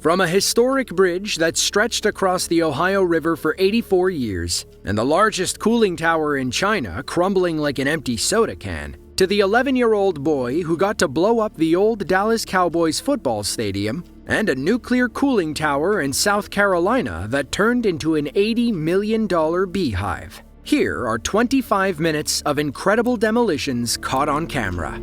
From a historic bridge that stretched across the Ohio River for 84 years, and the largest cooling tower in China crumbling like an empty soda can, to the 11-year-old boy who got to blow up the old Dallas Cowboys football stadium, and a nuclear cooling tower in South Carolina that turned into an $80 million beehive. Here are 25 minutes of incredible demolitions caught on camera.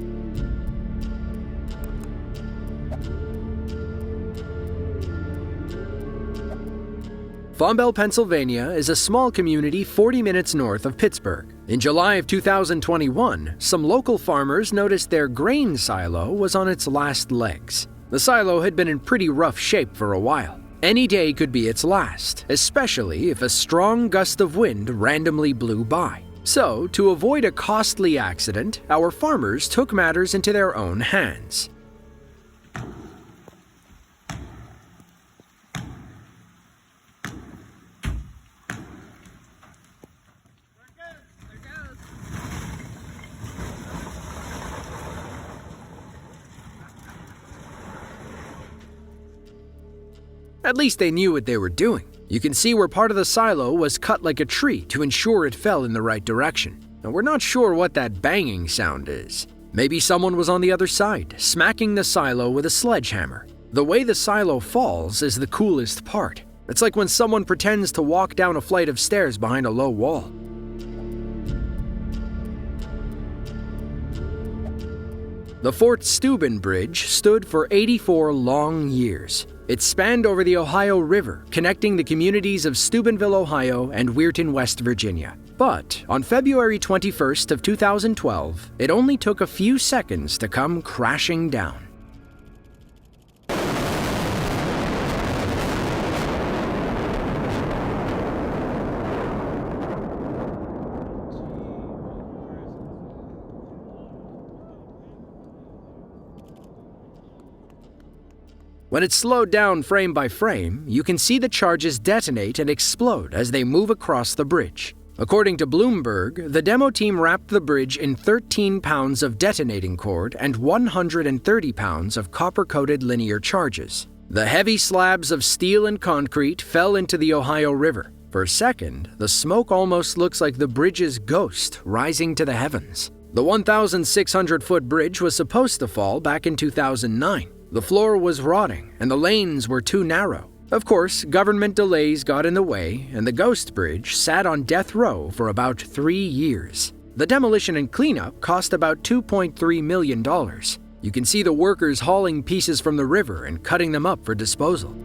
Fombelle, Pennsylvania is a small community 40 minutes north of Pittsburgh. In July of 2021, some local farmers noticed their grain silo was on its last legs. The silo had been in pretty rough shape for a while. Any day could be its last, especially if a strong gust of wind randomly blew by. So, to avoid a costly accident, our farmers took matters into their own hands. At least they knew what they were doing. You can see where part of the silo was cut like a tree to ensure it fell in the right direction. And we're not sure what that banging sound is. Maybe someone was on the other side, smacking the silo with a sledgehammer. The way the silo falls is the coolest part. It's like when someone pretends to walk down a flight of stairs behind a low wall. The Fort Steuben Bridge stood for 84 long years. It spanned over the Ohio River, connecting the communities of Steubenville, Ohio, and Weirton, West Virginia. But on February 21st of 2012, it only took a few seconds to come crashing down. When it's slowed down frame by frame, you can see the charges detonate and explode as they move across the bridge. According to Bloomberg, the demo team wrapped the bridge in 13 pounds of detonating cord and 130 pounds of copper-coated linear charges. The heavy slabs of steel and concrete fell into the Ohio River. For a second, the smoke almost looks like the bridge's ghost rising to the heavens. The 1,600-foot bridge was supposed to fall back in 2009. The floor was rotting, and the lanes were too narrow. Of course, government delays got in the way, and the ghost bridge sat on death row for about 3 years. The demolition and cleanup cost about $2.3 million. You can see the workers hauling pieces from the river and cutting them up for disposal.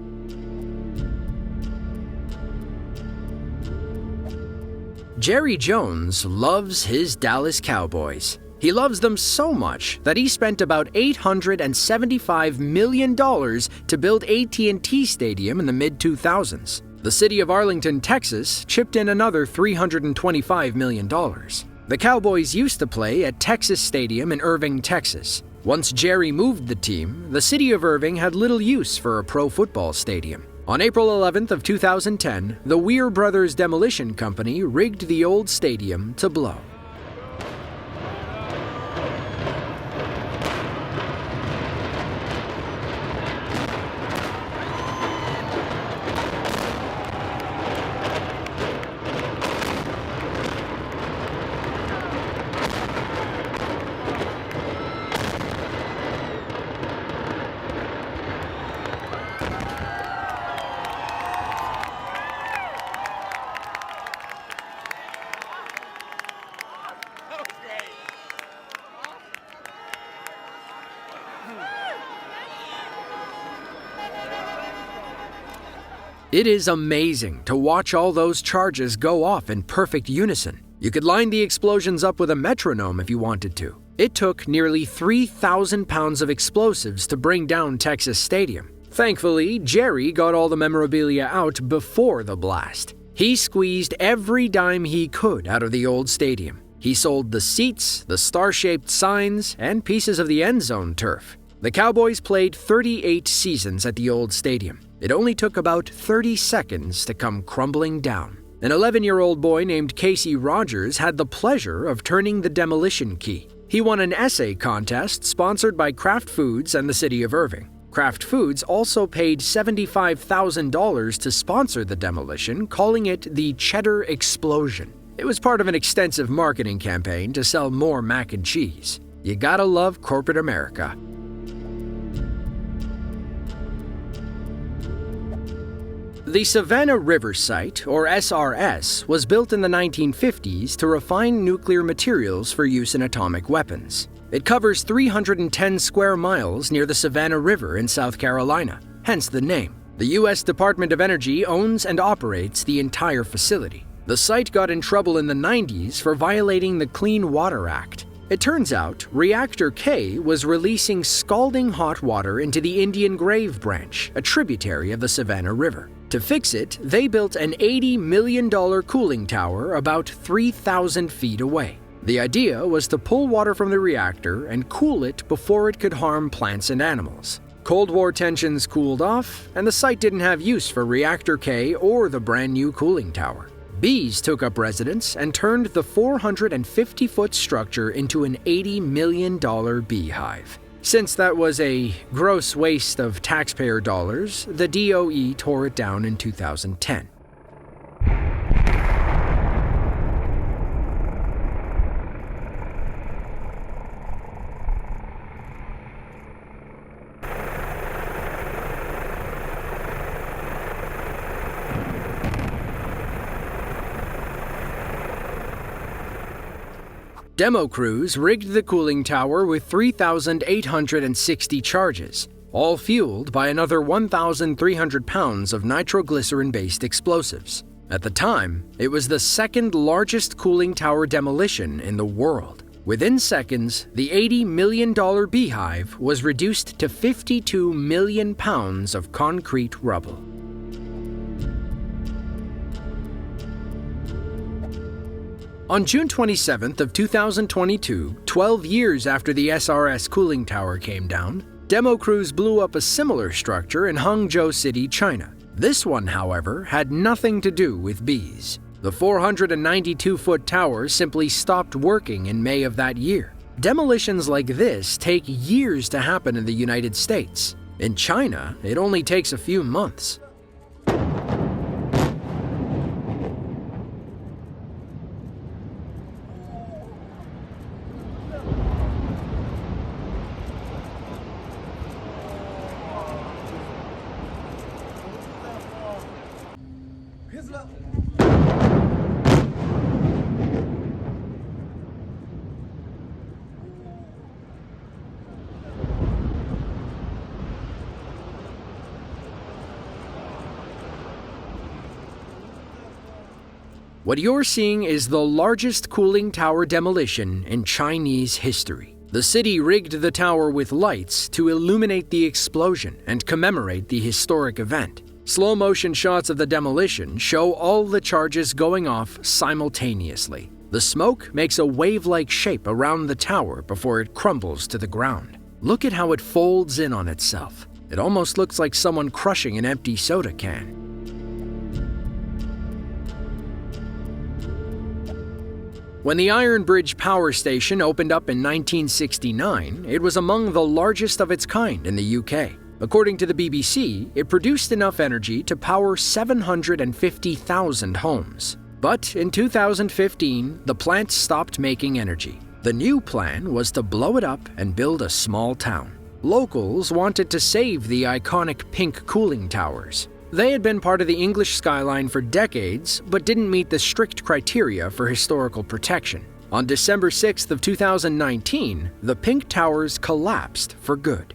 Jerry Jones loves his Dallas Cowboys. He loves them so much that he spent about $875 million to build AT&T Stadium in the mid-2000s. The city of Arlington, Texas, chipped in another $325 million. The Cowboys used to play at Texas Stadium in Irving, Texas. Once Jerry moved the team, the city of Irving had little use for a pro football stadium. On April 11th of 2010, the Weir Brothers Demolition Company rigged the old stadium to blow. It is amazing to watch all those charges go off in perfect unison. You could line the explosions up with a metronome if you wanted to. It took nearly 3,000 pounds of explosives to bring down Texas Stadium. Thankfully, Jerry got all the memorabilia out before the blast. He squeezed every dime he could out of the old stadium. He sold the seats, the star-shaped signs, and pieces of the end zone turf. The Cowboys played 38 seasons at the old stadium. It only took about 30 seconds to come crumbling down. An 11-year-old boy named Casey Rogers had the pleasure of turning the demolition key. He won an essay contest sponsored by Kraft Foods and the city of Irving. Kraft Foods also paid $75,000 to sponsor the demolition, calling it the Cheddar Explosion. It was part of an extensive marketing campaign to sell more mac and cheese. You gotta love corporate America. The Savannah River Site, or SRS, was built in the 1950s to refine nuclear materials for use in atomic weapons. It covers 310 square miles near the Savannah River in South Carolina, hence the name. The U.S. Department of Energy owns and operates the entire facility. The site got in trouble in the 90s for violating the Clean Water Act. It turns out Reactor K was releasing scalding hot water into the Indian Grave Branch, a tributary of the Savannah River. To fix it, they built an $80 million cooling tower about 3,000 feet away. The idea was to pull water from the reactor and cool it before it could harm plants and animals. Cold War tensions cooled off, and the site didn't have use for Reactor K or the brand new cooling tower. Bees took up residence and turned the 450-foot structure into an $80 million beehive. Since that was a gross waste of taxpayer dollars, the DOE tore it down in 2010. Demo crews rigged the cooling tower with 3,860 charges, all fueled by another 1,300 pounds of nitroglycerin-based explosives. At the time, it was the second largest cooling tower demolition in the world. Within seconds, the $80 million beehive was reduced to 52 million pounds of concrete rubble. On June 27th of 2022, 12 years after the SRS cooling tower came down, demo crews blew up a similar structure in Hangzhou City, China. This one, however, had nothing to do with bees. The 492-foot tower simply stopped working in May of that year. Demolitions like this take years to happen in the United States. In China, it only takes a few months. What you're seeing is the largest cooling tower demolition in Chinese history. The city rigged the tower with lights to illuminate the explosion and commemorate the historic event. Slow-motion shots of the demolition show all the charges going off simultaneously. The smoke makes a wave-like shape around the tower before it crumbles to the ground. Look at how it folds in on itself. It almost looks like someone crushing an empty soda can. When the Iron Bridge Power Station opened up in 1969, it was among the largest of its kind in the UK. According to the BBC, it produced enough energy to power 750,000 homes. But in 2015, the plant stopped making energy. The new plan was to blow it up and build a small town. Locals wanted to save the iconic pink cooling towers. They had been part of the English skyline for decades, but didn't meet the strict criteria for historical protection. On December 6th of 2019, the pink towers collapsed for good.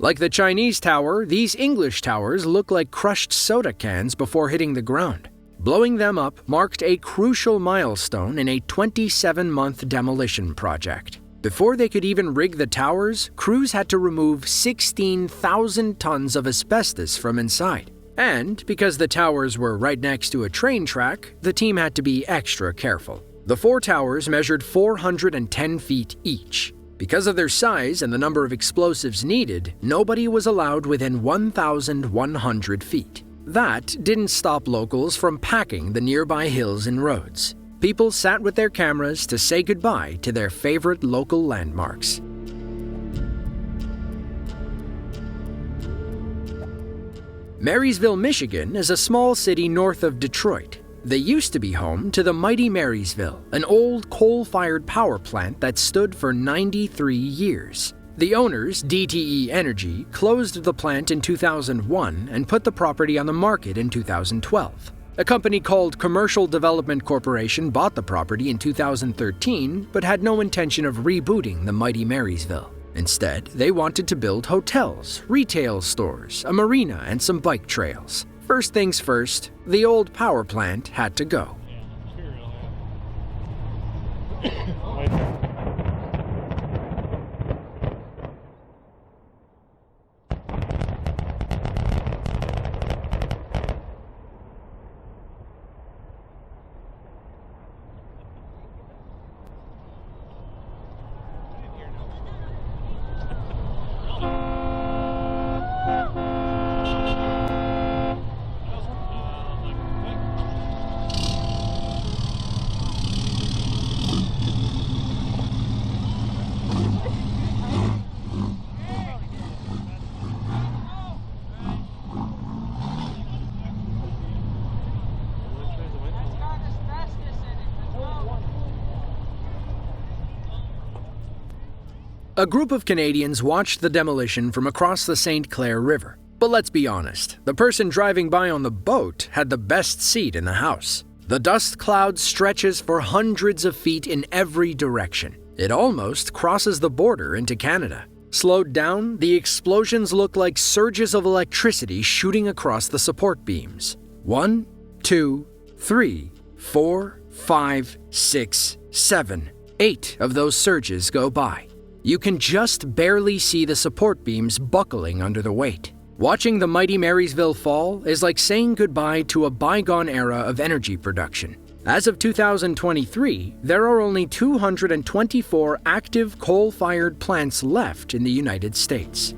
Like the Chinese tower, these English towers look like crushed soda cans before hitting the ground. Blowing them up marked a crucial milestone in a 27-month demolition project. Before they could even rig the towers, crews had to remove 16,000 tons of asbestos from inside. And because the towers were right next to a train track, the team had to be extra careful. The 4 towers measured 410 feet each. Because of their size and the number of explosives needed, nobody was allowed within 1,100 feet. That didn't stop locals from packing the nearby hills and roads. People sat with their cameras to say goodbye to their favorite local landmarks. Marysville, Michigan is a small city north of Detroit. They used to be home to the mighty Marysville, an old coal-fired power plant that stood for 93 years. The owners, DTE Energy, closed the plant in 2001 and put the property on the market in 2012. A company called Commercial Development Corporation bought the property in 2013 but had no intention of rebooting the mighty Marysville. Instead, they wanted to build hotels, retail stores, a marina, and some bike trails. First things first, the old power plant had to go. A group of Canadians watched the demolition from across the St. Clair River. But let's be honest, the person driving by on the boat had the best seat in the house. The dust cloud stretches for hundreds of feet in every direction. It almost crosses the border into Canada. Slowed down, the explosions look like surges of electricity shooting across the support beams. 1, 2, 3, 4, 5, 6, 7, 8 of those surges go by. You can just barely see the support beams buckling under the weight. Watching the mighty Marysville fall is like saying goodbye to a bygone era of energy production. As of 2023, there are only 224 active coal-fired plants left in the United States.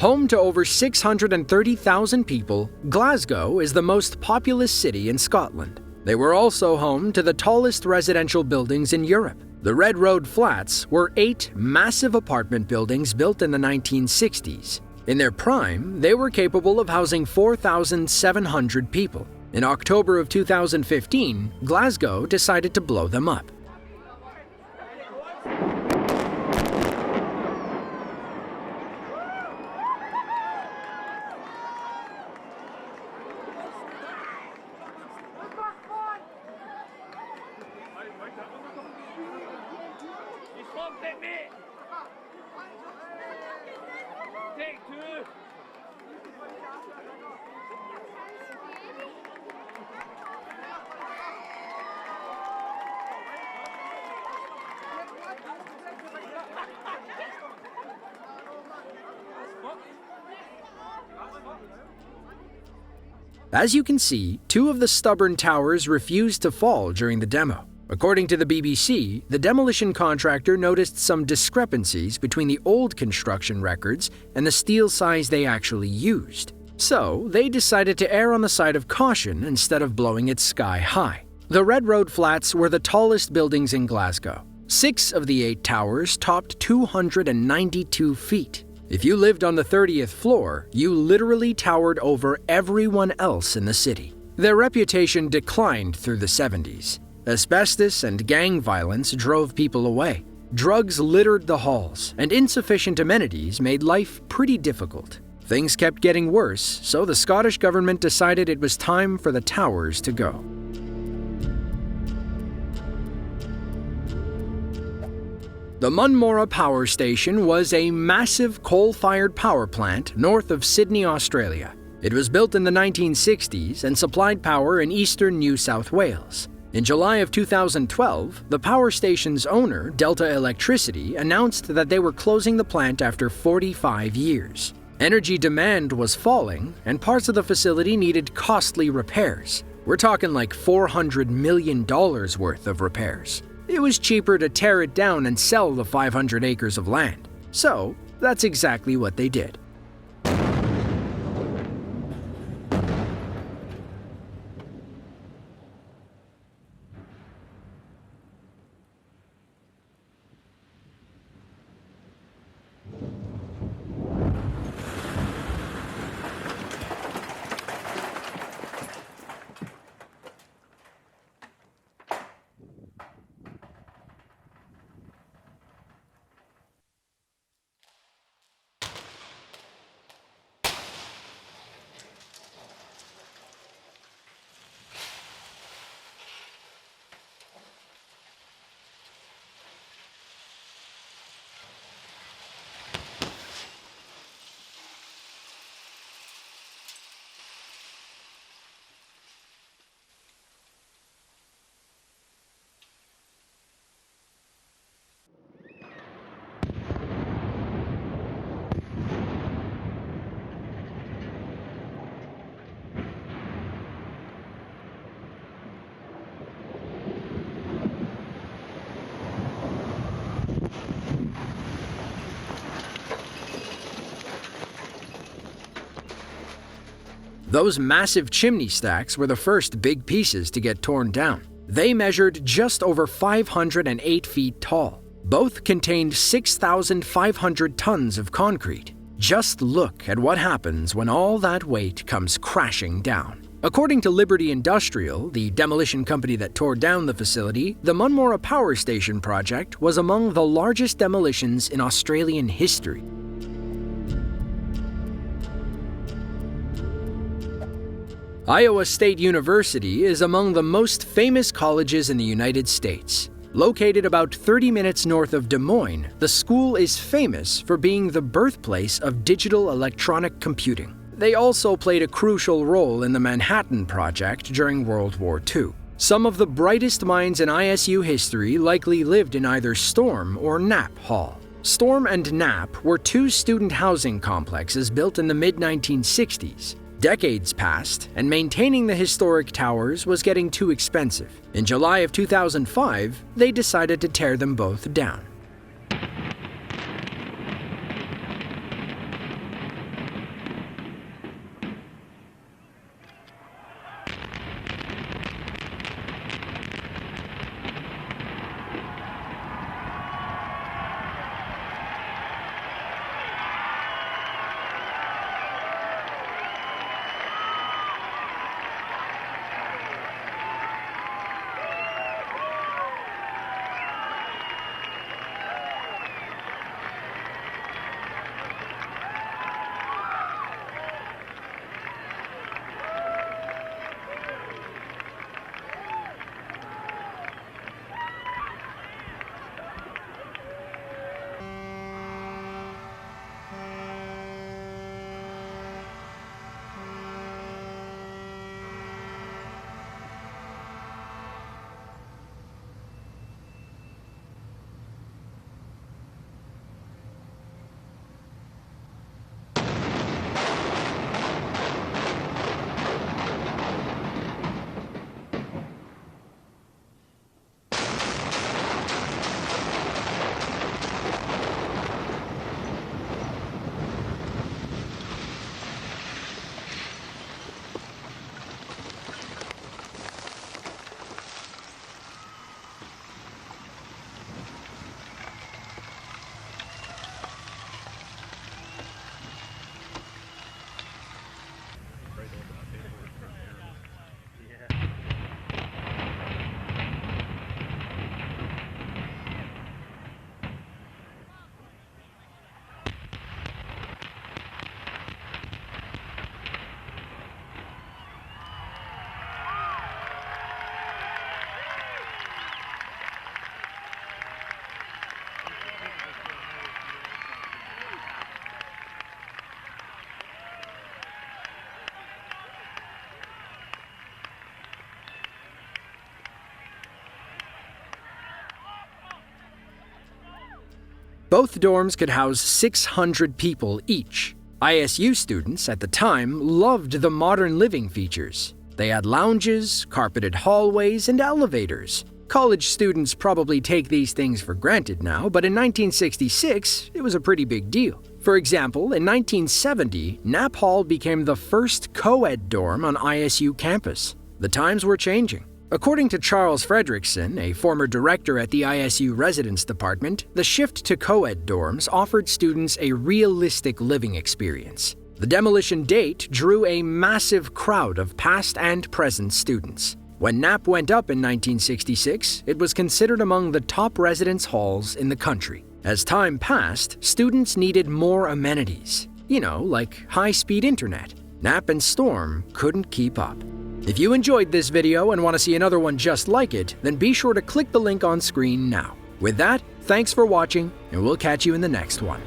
Home to over 630,000 people, Glasgow is the most populous city in Scotland. They were also home to the tallest residential buildings in Europe. The Red Road Flats were 8 massive apartment buildings built in the 1960s. In their prime, they were capable of housing 4,700 people. In October of 2015, Glasgow decided to blow them up. As you can see, 2 of the stubborn towers refused to fall during the demo. According to the BBC, the demolition contractor noticed some discrepancies between the old construction records and the steel size they actually used. So, they decided to err on the side of caution instead of blowing it sky high. The Red Road Flats were the tallest buildings in Glasgow. 6 of the 8 towers topped 292 feet. If you lived on the 30th floor, you literally towered over everyone else in the city. Their reputation declined through the 70s. Asbestos and gang violence drove people away. Drugs littered the halls, and insufficient amenities made life pretty difficult. Things kept getting worse, so the Scottish government decided it was time for the towers to go. The Manora Power Station was a massive coal-fired power plant north of Sydney, Australia. It was built in the 1960s and supplied power in eastern New South Wales. In July of 2012, the power station's owner, Delta Electricity, announced that they were closing the plant after 45 years. Energy demand was falling, and parts of the facility needed costly repairs. We're talking like $400 million worth of repairs. It was cheaper to tear it down and sell the 500 acres of land. So, that's exactly what they did. Those massive chimney stacks were the first big pieces to get torn down. They measured just over 508 feet tall. Both contained 6,500 tons of concrete. Just look at what happens when all that weight comes crashing down. According to Liberty Industrial, the demolition company that tore down the facility, the Manora Power Station project was among the largest demolitions in Australian history. Iowa State University is among the most famous colleges in the United States. Located about 30 minutes north of Des Moines, the school is famous for being the birthplace of digital electronic computing. They also played a crucial role in the Manhattan Project during World War II. Some of the brightest minds in ISU history likely lived in either Storm or Knapp Hall. Storm and Knapp were two student housing complexes built in the mid-1960s. Decades passed, and maintaining the historic towers was getting too expensive. In July of 2005, they decided to tear them both down. Both dorms could house 600 people each. ISU students at the time loved the modern living features. They had lounges, carpeted hallways, and elevators. College students probably take these things for granted now, but in 1966, it was a pretty big deal. For example, in 1970, Knapp Hall became the first co-ed dorm on ISU campus. The times were changing. According to Charles Fredrickson, a former director at the ISU Residence Department, the shift to co-ed dorms offered students a realistic living experience. The demolition date drew a massive crowd of past and present students. When Knapp went up in 1966, it was considered among the top residence halls in the country. As time passed, students needed more amenities. Like high-speed internet. Knapp and Storm couldn't keep up. If you enjoyed this video and want to see another one just like it, then be sure to click the link on screen now. With that, thanks for watching, and we'll catch you in the next one.